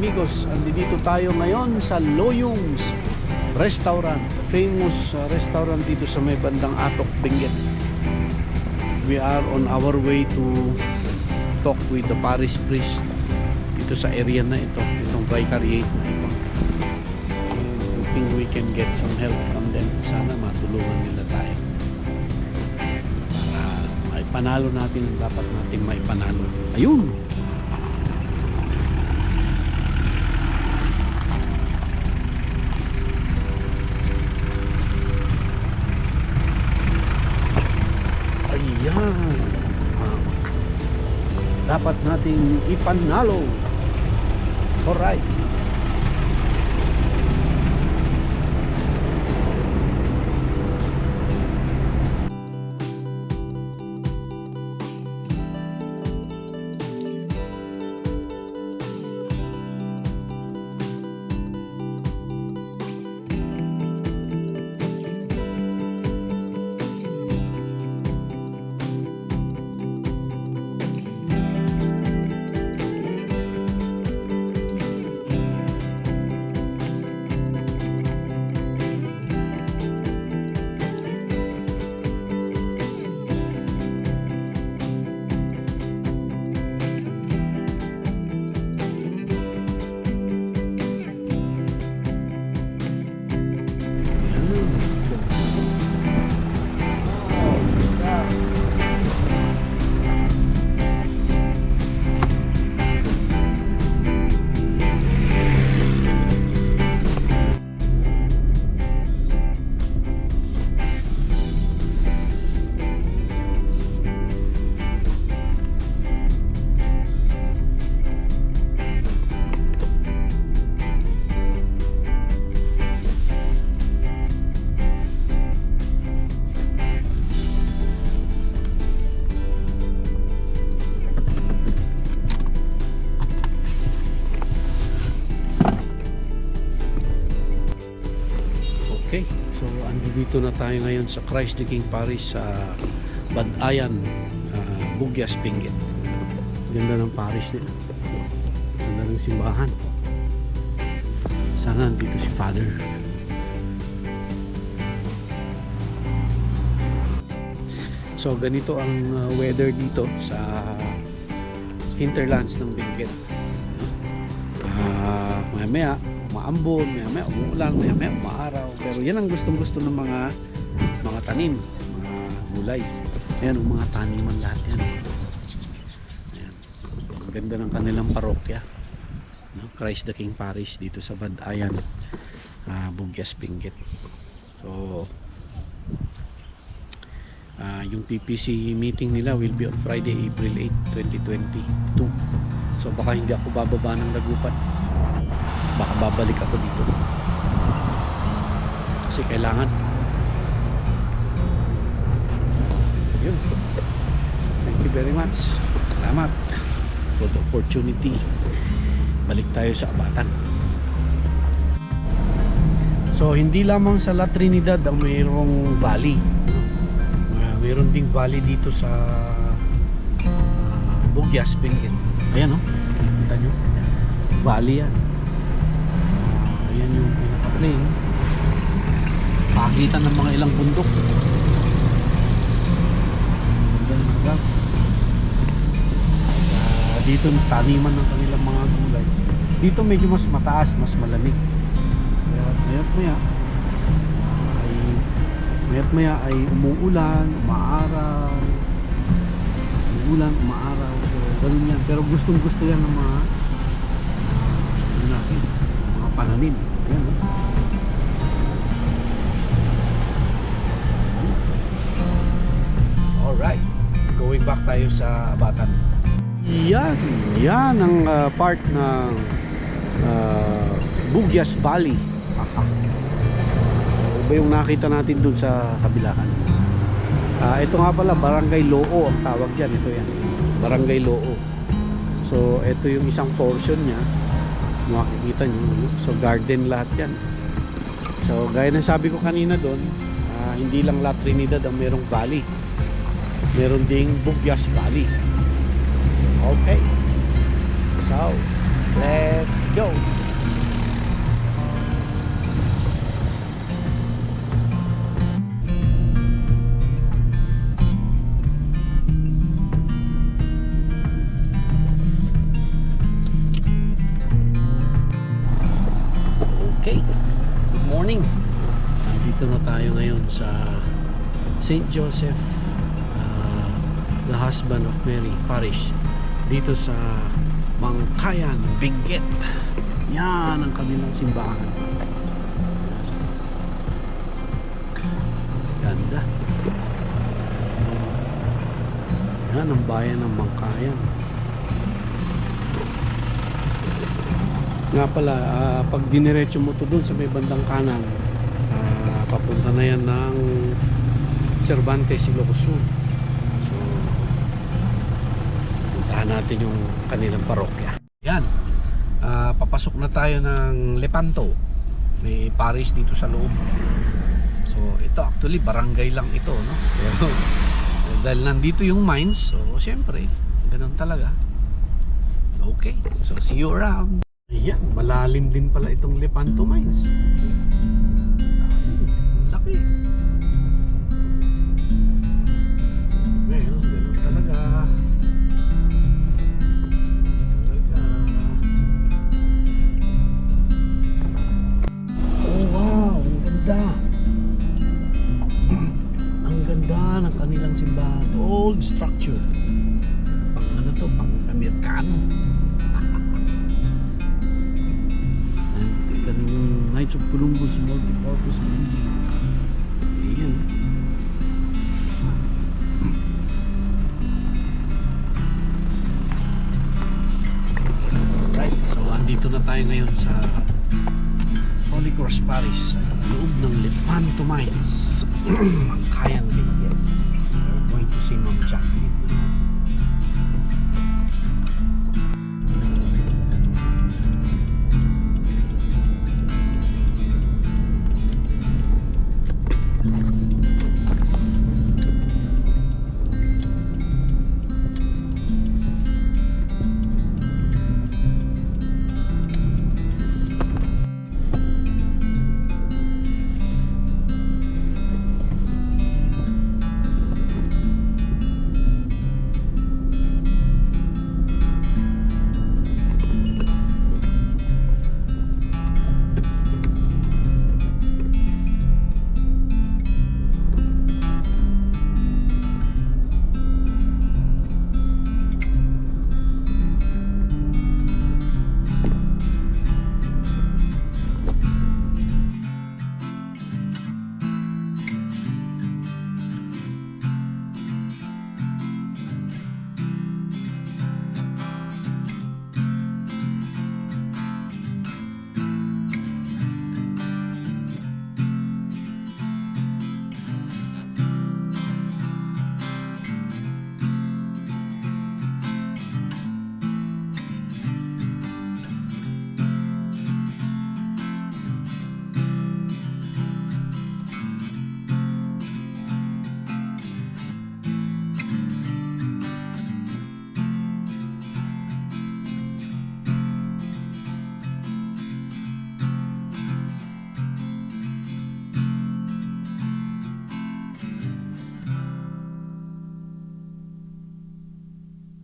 amigos, andito tayo ngayon sa Loyung's Restaurant, famous restaurant dito sa may bandang Atok, Benguet. We are on our way to talk with the parish priest dito sa area na ito, itong vicariate na ito. Hoping we can get some help from them. Sana matulungan nila tayo para maipanalo natin ang dapat nating maipanalo. Ayun! Ayan, dapat nating ipanalo. Alright. Okay, so andito na tayo ngayon sa Christ the King Parish sa Badayan, Bugyas, Benguet. Ganda ng parish nila. Ganda ng simbahan. Sana nandito si Father. So ganito ang weather dito sa hinterlands ng Benguet. Maya-maya maambon, maya-maya umuulan, maya-maya umaaraw. Pero yan ang gustong-gusto ng mga tanim, mga gulay. Ayan, ang mga taniman lahat yan. Ayan. Ang ganda ng kanilang parokya, no? Christ the King Parish dito sa Badayan, Bugyas, Benguet. So yung PPC meeting nila will be on Friday, April 8, 2022. So baka hindi ako bababa ng Dagupan, baka babalik ako dito kasi kailangan. Yun, thank you very much, salamat for the opportunity. Balik tayo sa Abatan. So hindi lamang sa La Trinidad ang mayroong valley, mayroon ding valley dito sa Bugyas, Benguet. Ayan, oh, kita nyo, valley yan. Ayan yung pinaka-plain, pagitan ng mga ilang bundok. Dito taniman ng kanilang mga gulay. Dito medyo mas mataas, mas malamig. Kaya mayat-maya ay umuulan, umaaraw. Umuulan, umaaraw. So ganun yan. Pero gustong-gusto yan ng mga pananim. Ayan, oh. Alright, going back tayo sa Abatan. Yan ang part ng Bugyas Valley. Iba yung nakita natin dun sa kabilaan. Ito nga pala, Barangay Loo ang tawag dyan. Ito yan, Barangay Loo. So ito yung isang portion nya, makikita nyo. So garden lahat yan. So gaya ng sabi ko kanina doon, hindi lang La Trinidad ang merong valley, meron ding Bugyas Valley. Okay, so Let's go. Okay, good morning. Nandito na tayo ngayon sa St. Joseph, the Husband of Mary Parish, dito sa Mangkayan, Benguet. Yan ang kanilang simbahan. Ganda. Yan ang bayan ng Mangkayan. Nga pala, pag diniretso mo to dun sa may bandang kanan, papunta na yan ng Cervantes, Ilocos Sur. So, puntahan natin yung kanilang parokya. Yan, papasok na tayo ng Lepanto. May parish dito sa loob. So, ito actually barangay lang ito, no? Pero dahil nandito yung mines, so syempre, ganun talaga. Okay, so see you around. Ayan, malalim din pala itong Lepanto Mines. Laki. Well, ganun talaga. Oh wow, ang ganda. Ang ganda ng kanilang simbahan. Old structure. Pang ano to, pang Amerikano. Knights of Columbus Multipurpose Building. Ayan. Right, so andito na tayo ngayon sa Holy Cross Parish, sa loob ng Lepanto Mines. Mangkayan Benguet. We're going to see Ma'am Jacqueline.